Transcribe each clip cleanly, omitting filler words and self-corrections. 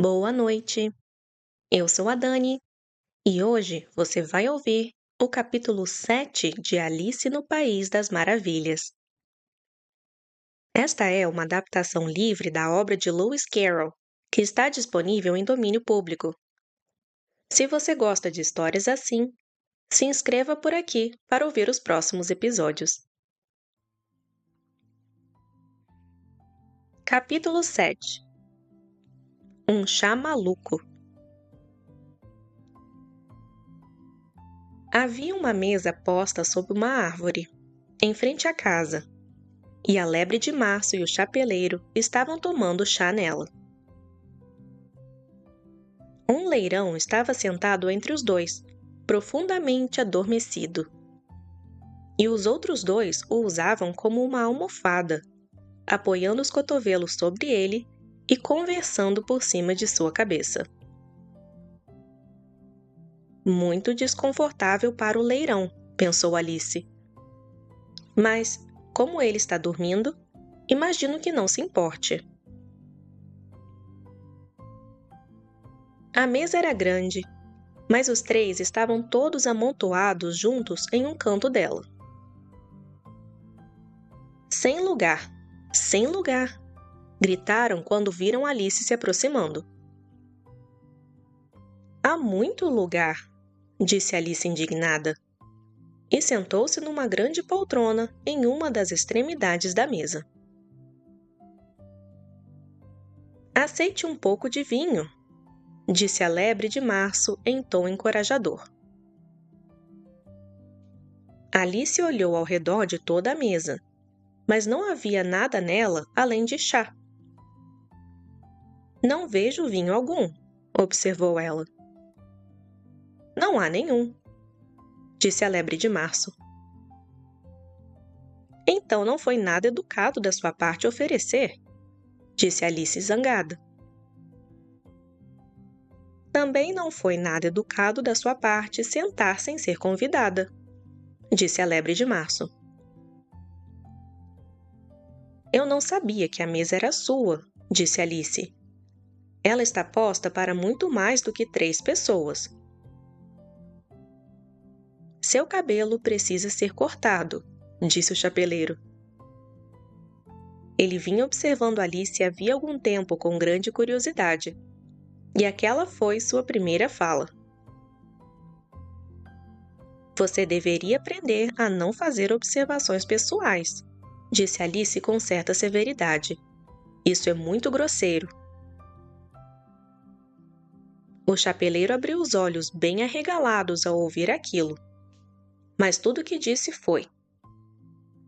Boa noite, eu sou a Dani e hoje você vai ouvir o capítulo 7 de Alice no País das Maravilhas. Esta é uma adaptação livre da obra de Lewis Carroll, que está disponível em domínio público. Se você gosta de histórias assim, se inscreva por aqui para ouvir os próximos episódios. Capítulo 7 Um chá maluco. Havia uma mesa posta sob uma árvore, em frente à casa, e a lebre de março e o chapeleiro estavam tomando chá nela. Um leirão estava sentado entre os dois, profundamente adormecido. E os outros dois o usavam como uma almofada, apoiando os cotovelos sobre ele e conversando por cima de sua cabeça. Muito desconfortável para o leirão, pensou Alice. Mas, como ele está dormindo, imagino que não se importe. A mesa era grande, mas os três estavam todos amontoados juntos em um canto dela. Sem lugar! Sem lugar! Gritaram quando viram Alice se aproximando. Há muito lugar! Disse Alice indignada. E sentou-se numa grande poltrona em uma das extremidades da mesa. Aceite um pouco de vinho, disse a lebre de março em tom encorajador. Alice olhou ao redor de toda a mesa, mas não havia nada nela além de chá. Não vejo vinho algum, observou ela. Não há nenhum, disse a lebre de março. Então não foi nada educado da sua parte oferecer, disse Alice zangada. Também não foi nada educado da sua parte sentar sem ser convidada, disse a lebre de março. Eu não sabia que a mesa era sua, disse Alice. Ela está posta para muito mais do que 3 pessoas. Seu cabelo precisa ser cortado, disse o chapeleiro. Ele vinha observando Alice havia algum tempo com grande curiosidade, e aquela foi sua primeira fala. Você deveria aprender a não fazer observações pessoais, disse Alice com certa severidade. Isso é muito grosseiro. O chapeleiro abriu os olhos bem arregalados ao ouvir aquilo. Mas tudo o que disse foi: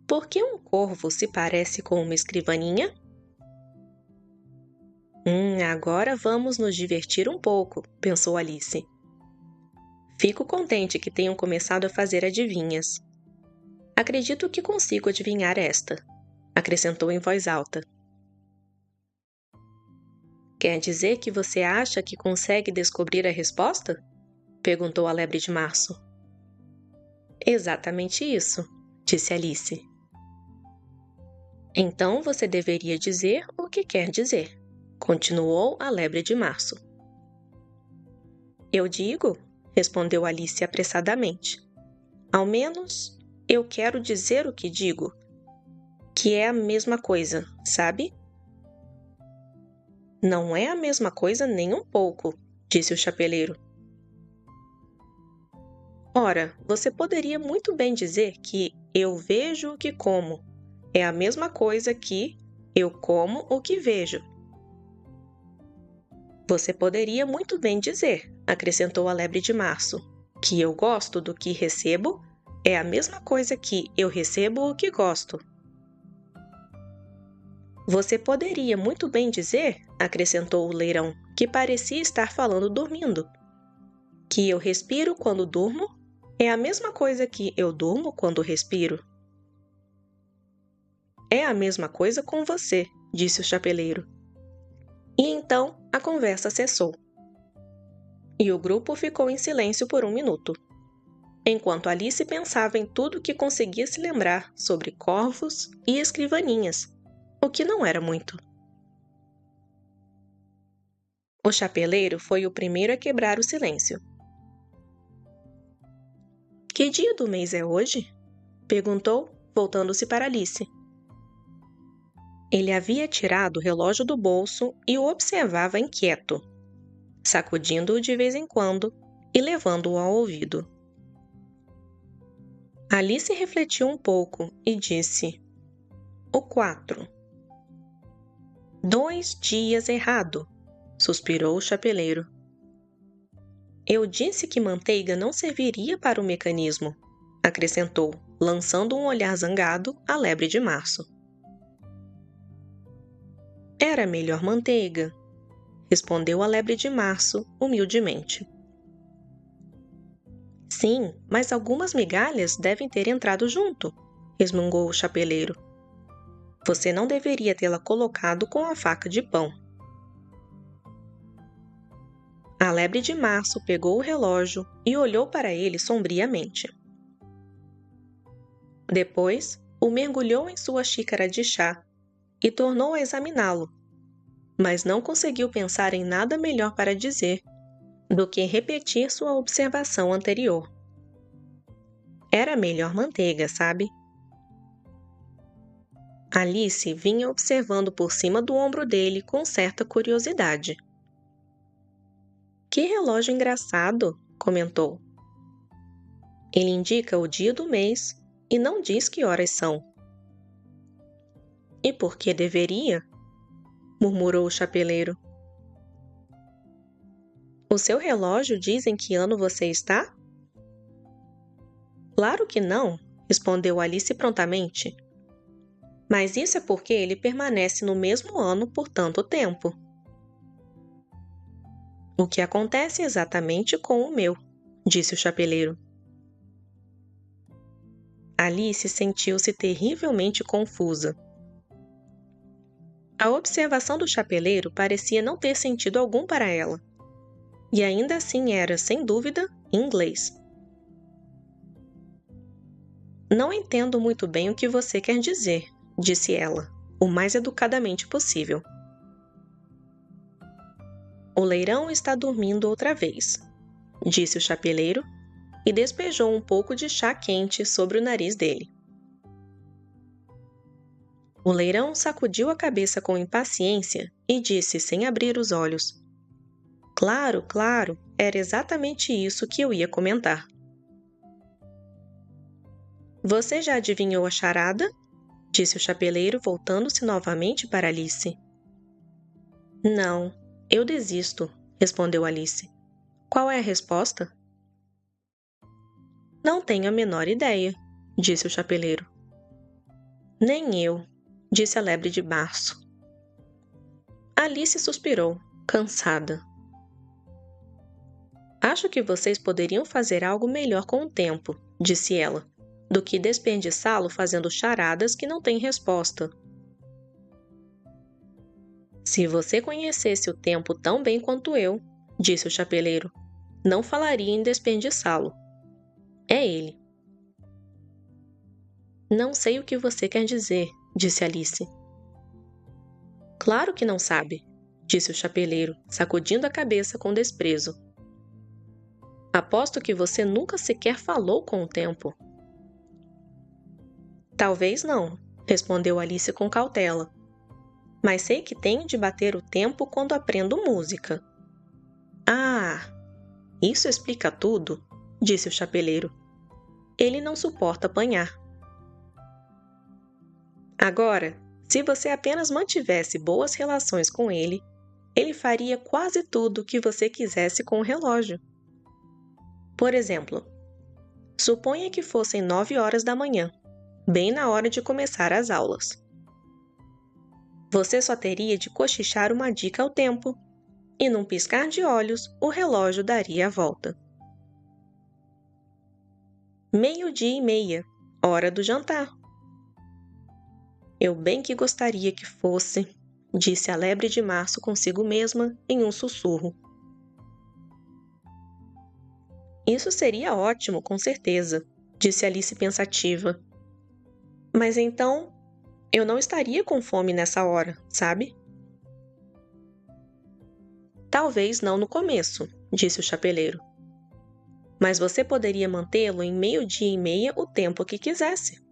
Por que um corvo se parece com uma escrivaninha? Agora vamos nos divertir um pouco, pensou Alice. Fico contente que tenham começado a fazer adivinhas. Acredito que consigo adivinhar esta, acrescentou em voz alta. Quer dizer que você acha que consegue descobrir a resposta? Perguntou a lebre de março. Exatamente isso, disse Alice. Então você deveria dizer o que quer dizer, continuou a lebre de março. Eu digo, respondeu Alice apressadamente. Ao menos, eu quero dizer o que digo, que é a mesma coisa, sabe? Não é a mesma coisa nem um pouco, disse o chapeleiro. Ora, você poderia muito bem dizer que eu vejo o que como. É a mesma coisa que eu como o que vejo. Você poderia muito bem dizer, acrescentou a lebre de março, que eu gosto do que recebo é a mesma coisa que eu recebo o que gosto. Você poderia muito bem dizer, acrescentou o leirão, que parecia estar falando dormindo, que eu respiro quando durmo é a mesma coisa que eu durmo quando respiro. É a mesma coisa com você, disse o chapeleiro. E então a conversa cessou. E o grupo ficou em silêncio por 1 minuto, enquanto Alice pensava em tudo que conseguia se lembrar sobre corvos e escrivaninhas, o que não era muito. O chapeleiro foi o primeiro a quebrar o silêncio. Que dia do mês é hoje? Perguntou, voltando-se para Alice. Ele havia tirado o relógio do bolso e o observava inquieto, sacudindo-o de vez em quando e levando-o ao ouvido. Alice refletiu um pouco e disse: O 4. 2 dias errado, suspirou o chapeleiro. Eu disse que manteiga não serviria para o mecanismo, acrescentou, lançando um olhar zangado à lebre de março. Era melhor manteiga, respondeu a lebre de março humildemente. Sim, mas algumas migalhas devem ter entrado junto, resmungou o chapeleiro. Você não deveria tê-la colocado com a faca de pão. A lebre de março pegou o relógio e olhou para ele sombriamente. Depois, o mergulhou em sua xícara de chá e tornou a examiná-lo, mas não conseguiu pensar em nada melhor para dizer do que repetir sua observação anterior. Era melhor manteiga, sabe? Alice vinha observando por cima do ombro dele com certa curiosidade. Que relógio engraçado, comentou. Ele indica o dia do mês e não diz que horas são. E por que deveria? Murmurou o chapeleiro. O seu relógio diz em que ano você está? Claro que não, respondeu Alice prontamente. Mas isso é porque ele permanece no mesmo ano por tanto tempo. O que acontece exatamente com o meu, disse o chapeleiro. Alice sentiu-se terrivelmente confusa. A observação do chapeleiro parecia não ter sentido algum para ela. E ainda assim era, sem dúvida, inglês. Não entendo muito bem o que você quer dizer, disse ela, o mais educadamente possível. O leirão está dormindo outra vez, disse o chapeleiro e despejou um pouco de chá quente sobre o nariz dele. O leirão sacudiu a cabeça com impaciência e disse sem abrir os olhos: Claro, claro, era exatamente isso que eu ia comentar. Você já adivinhou a charada? Disse o chapeleiro, voltando-se novamente para Alice. Não, eu desisto, respondeu Alice. Qual é a resposta? Não tenho a menor ideia, disse o chapeleiro. Nem eu, disse a lebre de março. Alice suspirou, cansada. Acho que vocês poderiam fazer algo melhor com o tempo, disse ela, do que desperdiçá-lo fazendo charadas que não têm resposta. Se você conhecesse o tempo tão bem quanto eu, disse o chapeleiro, não falaria em desperdiçá-lo. É ele. Não sei o que você quer dizer, disse Alice. Claro que não sabe, disse o chapeleiro, sacudindo a cabeça com desprezo. Aposto que você nunca sequer falou com o tempo. Talvez não, respondeu Alice com cautela. Mas sei que tenho de bater o tempo quando aprendo música. Ah, isso explica tudo, disse o chapeleiro. Ele não suporta apanhar. Agora, se você apenas mantivesse boas relações com ele, ele faria quase tudo o que você quisesse com o relógio. Por exemplo, suponha que fossem 9 horas da manhã, bem na hora de começar as aulas. Você só teria de cochichar uma dica ao tempo, e num piscar de olhos, o relógio daria a volta. 12:30, hora do jantar. Eu bem que gostaria que fosse, disse a lebre de março consigo mesma em um sussurro. Isso seria ótimo, com certeza, disse Alice pensativa. Mas então, eu não estaria com fome nessa hora, sabe? Talvez não no começo, disse o chapeleiro. Mas você poderia mantê-lo em 12:30 o tempo que quisesse.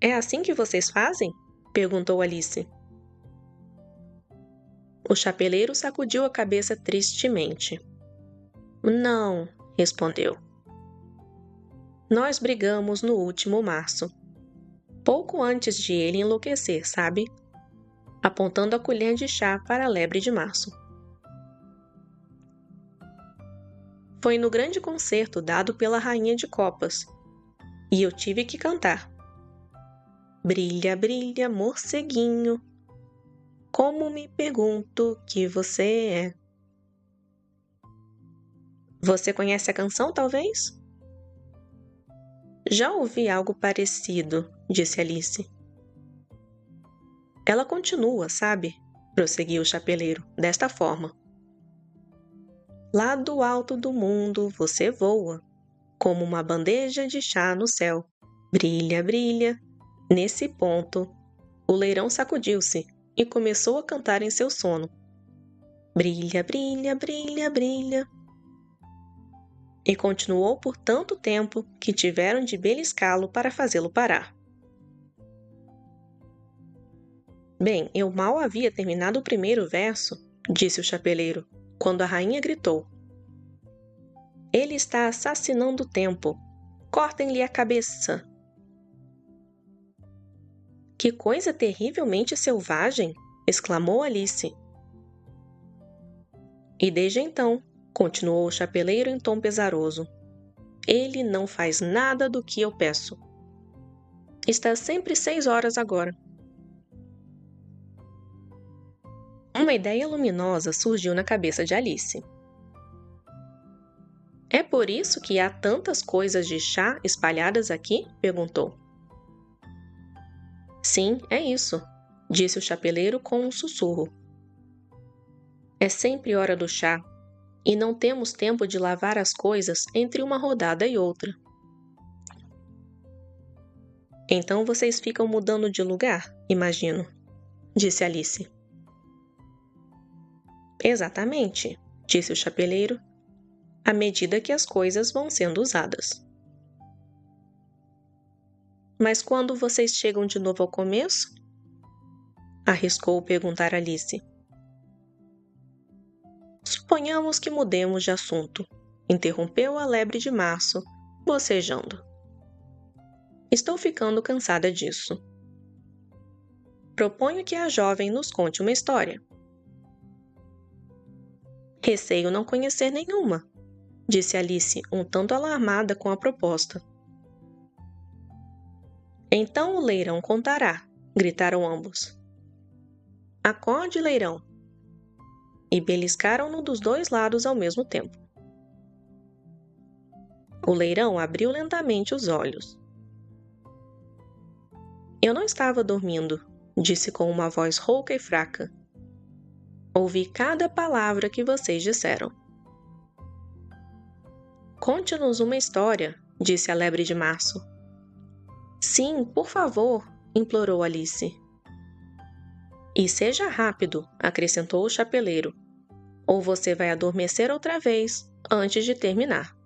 É assim que vocês fazem? Perguntou Alice. O chapeleiro sacudiu a cabeça tristemente. Não, respondeu. Nós brigamos no último março. Pouco antes de ele enlouquecer, sabe? Apontando a colher de chá para a lebre de março. Foi no grande concerto dado pela Rainha de Copas. E eu tive que cantar. Brilha, brilha, morceguinho, como me pergunto que você é. Você conhece a canção, talvez? Já ouvi algo parecido, disse Alice. Ela continua, sabe? Prosseguiu o chapeleiro, desta forma. Lá do alto do mundo você voa, como uma bandeja de chá no céu. Brilha, brilha. Nesse ponto, o leirão sacudiu-se e começou a cantar em seu sono. Brilha, brilha, brilha, brilha. E continuou por tanto tempo que tiveram de beliscá-lo para fazê-lo parar. Bem, eu mal havia terminado o primeiro verso, disse o chapeleiro, quando a rainha gritou. Ele está assassinando o tempo. Cortem-lhe a cabeça. Que coisa terrivelmente selvagem! Exclamou Alice. E desde então, continuou o chapeleiro em tom pesaroso, ele não faz nada do que eu peço. Está sempre 6 horas agora. Uma ideia luminosa surgiu na cabeça de Alice. É por isso que há tantas coisas de chá espalhadas aqui? Perguntou. Sim, é isso, disse o chapeleiro com um sussurro. É sempre hora do chá, e não temos tempo de lavar as coisas entre uma rodada e outra. Então vocês ficam mudando de lugar, imagino, disse Alice. Exatamente, disse o chapeleiro, à medida que as coisas vão sendo usadas. Mas quando vocês chegam de novo ao começo? Arriscou perguntar Alice. Suponhamos que mudemos de assunto, interrompeu a lebre de março, bocejando. Estou ficando cansada disso. Proponho que a jovem nos conte uma história. Receio não conhecer nenhuma, disse Alice, um tanto alarmada com a proposta. Então o leirão contará, gritaram ambos. Acorde, leirão! E beliscaram-no dos 2 lados ao mesmo tempo. O leirão abriu lentamente os olhos. Eu não estava dormindo, disse com uma voz rouca e fraca. Ouvi cada palavra que vocês disseram. Conte-nos uma história, disse a lebre de março. Sim, por favor, implorou Alice. E seja rápido, acrescentou o chapeleiro, ou você vai adormecer outra vez antes de terminar.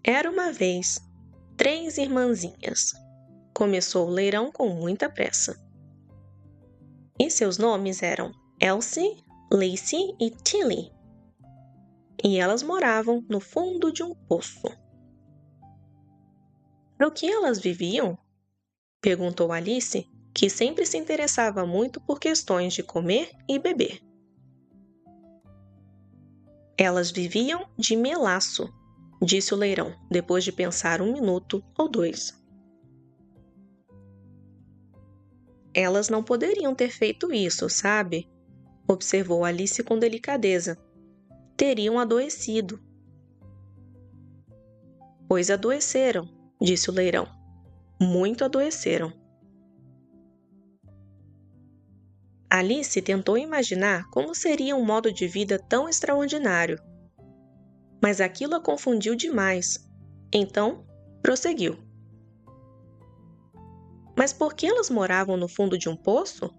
Era uma vez 3 irmãzinhas. Começou o leirão com muita pressa. E seus nomes eram Elsie, Lacey e Tilly. E elas moravam no fundo de um poço. Do que elas viviam? Perguntou Alice, que sempre se interessava muito por questões de comer e beber. Elas viviam de melaço, disse o leirão, depois de pensar 1 minuto ou 2. Elas não poderiam ter feito isso, sabe? Observou Alice com delicadeza. Teriam adoecido. Pois adoeceram, disse o leirão. Muito adoeceram. Alice tentou imaginar como seria um modo de vida tão extraordinário. Mas aquilo a confundiu demais. Então, prosseguiu. Mas por que elas moravam no fundo de um poço?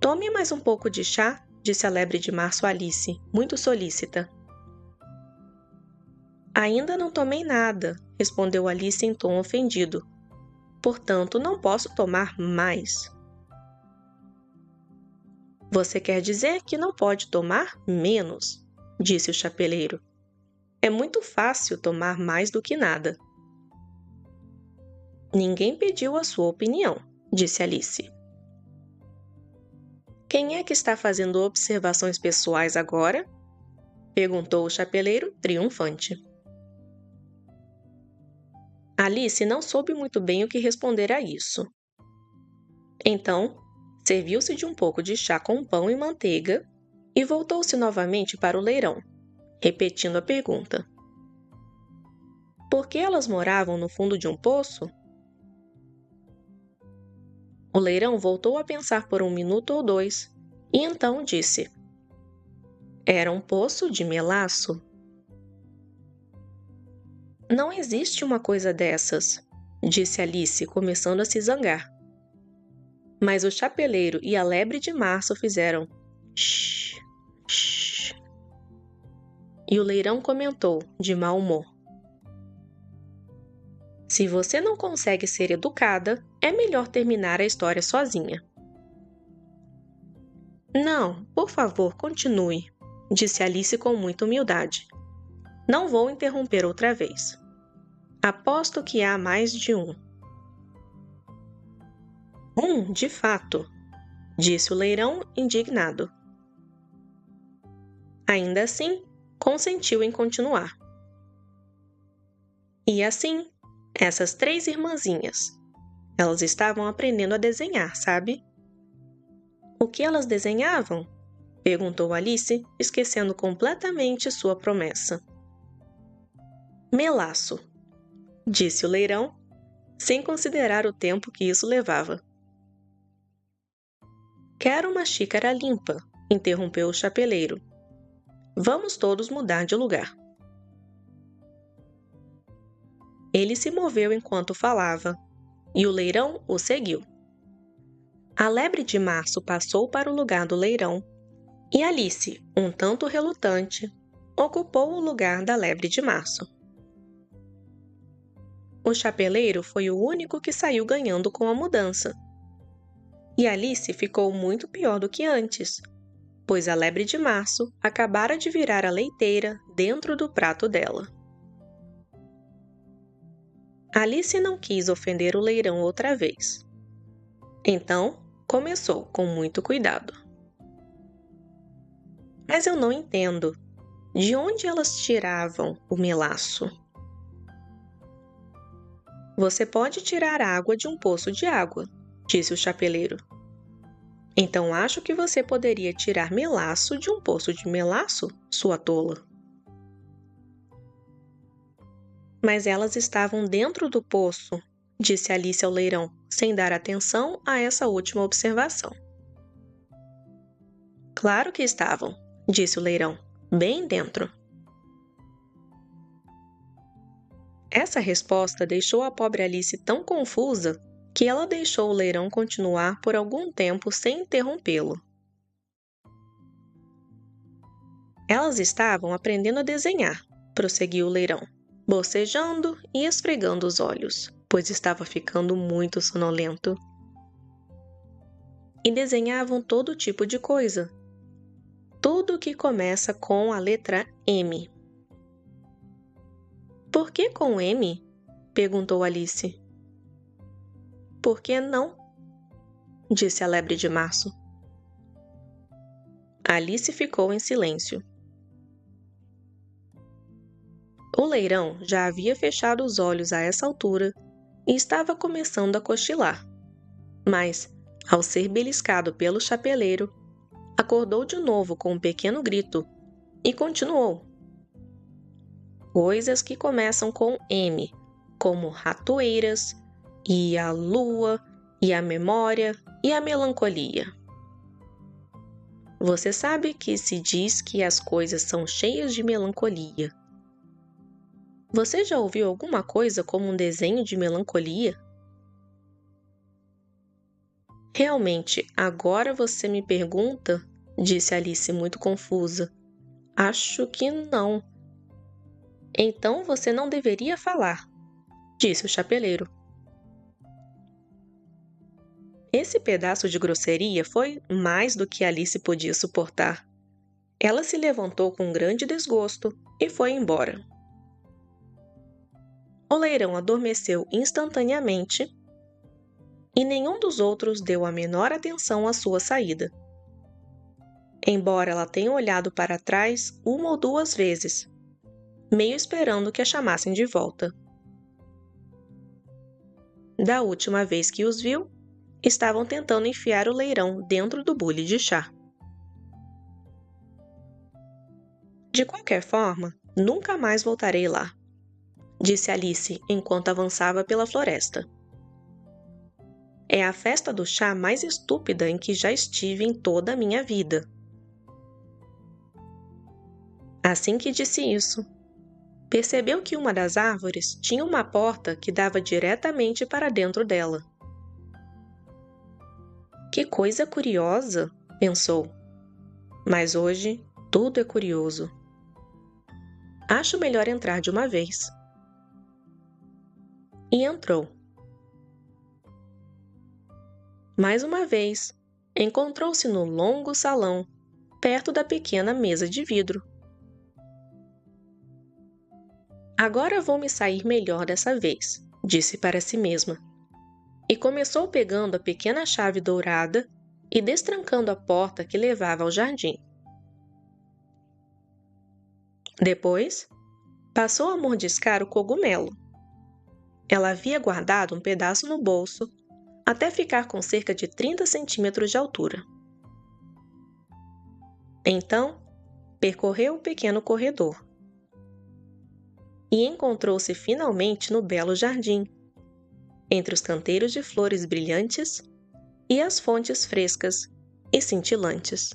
Tome mais um pouco de chá, disse a lebre de março a Alice, muito solícita. Ainda não tomei nada, respondeu Alice em tom ofendido. Portanto, não posso tomar mais. Você quer dizer que não pode tomar menos, disse o chapeleiro. É muito fácil tomar mais do que nada. Ninguém pediu a sua opinião, disse Alice. Quem é que está fazendo observações pessoais agora? Perguntou o chapeleiro, triunfante. Alice não soube muito bem o que responder a isso. Então, serviu-se de um pouco de chá com pão e manteiga e voltou-se novamente para o leirão, repetindo a pergunta. Por que elas moravam no fundo de um poço? O leirão voltou a pensar por 1 minuto ou 2 e então disse: Era um poço de melaço. Não existe uma coisa dessas, disse Alice, começando a se zangar. Mas o chapeleiro e a lebre de março fizeram shh, shh. E o leirão comentou, de mau humor. Se você não consegue ser educada, é melhor terminar a história sozinha. Não, por favor, continue, disse Alice com muita humildade. Não vou interromper outra vez. Aposto que há mais de um. De fato, disse o leirão indignado. Ainda assim, consentiu em continuar. E assim, essas 3 irmãzinhas, elas estavam aprendendo a desenhar, sabe? O que elas desenhavam? Perguntou Alice, esquecendo completamente sua promessa. Melaço, disse o leirão, sem considerar o tempo que isso levava. Quero uma xícara limpa, interrompeu o chapeleiro. Vamos todos mudar de lugar. Ele se moveu enquanto falava, e o leirão o seguiu. A lebre de março passou para o lugar do leirão, e Alice, um tanto relutante, ocupou o lugar da lebre de março. O chapeleiro foi o único que saiu ganhando com a mudança. E Alice ficou muito pior do que antes, pois a lebre de março acabara de virar a leiteira dentro do prato dela. Alice não quis ofender o leirão outra vez. Então, começou com muito cuidado. Mas eu não entendo. De onde elas tiravam o melaço? Você pode tirar água de um poço de água, disse o chapeleiro. Então acho que você poderia tirar melaço de um poço de melaço, sua tola. Mas elas estavam dentro do poço, disse Alice ao leirão, sem dar atenção a essa última observação. Claro que estavam, disse o leirão, bem dentro. Essa resposta deixou a pobre Alice tão confusa que ela deixou o leirão continuar por algum tempo sem interrompê-lo. Elas estavam aprendendo a desenhar, prosseguiu o leirão, bocejando e esfregando os olhos, pois estava ficando muito sonolento. E desenhavam todo tipo de coisa. Tudo que começa com a letra M. Por que com M? Perguntou Alice. Por que não? Disse a lebre de março. Alice ficou em silêncio. O leirão já havia fechado os olhos a essa altura e estava começando a cochilar. Mas, ao ser beliscado pelo chapeleiro, acordou de novo com um pequeno grito e continuou. Coisas que começam com M, como ratoeiras, e a lua, e a memória, e a melancolia. Você sabe que se diz que as coisas são cheias de melancolia. Você já ouviu alguma coisa como um desenho de melancolia? Realmente, agora você me pergunta? Disse Alice muito confusa. Acho que não. Então você não deveria falar, disse o chapeleiro. Esse pedaço de grosseria foi mais do que Alice podia suportar. Ela se levantou com grande desgosto e foi embora. O leirão adormeceu instantaneamente e nenhum dos outros deu a menor atenção à sua saída. Embora ela tenha olhado para trás uma ou duas vezes, meio esperando que a chamassem de volta. Da última vez que os viu, estavam tentando enfiar o leirão dentro do bule de chá. De qualquer forma, nunca mais voltarei lá, disse Alice enquanto avançava pela floresta. É a festa do chá mais estúpida em que já estive em toda a minha vida. Assim que disse isso, percebeu que uma das árvores tinha uma porta que dava diretamente para dentro dela. Que coisa curiosa, pensou. Mas hoje tudo é curioso. Acho melhor entrar de uma vez. E entrou. Mais uma vez, encontrou-se no longo salão, perto da pequena mesa de vidro. Agora vou me sair melhor dessa vez, disse para si mesma. E começou pegando a pequena chave dourada e destrancando a porta que levava ao jardim. Depois, passou a mordiscar o cogumelo. Ela havia guardado um pedaço no bolso até ficar com cerca de 30 centímetros de altura. Então, percorreu o pequeno corredor e encontrou-se finalmente no belo jardim, entre os canteiros de flores brilhantes e as fontes frescas e cintilantes.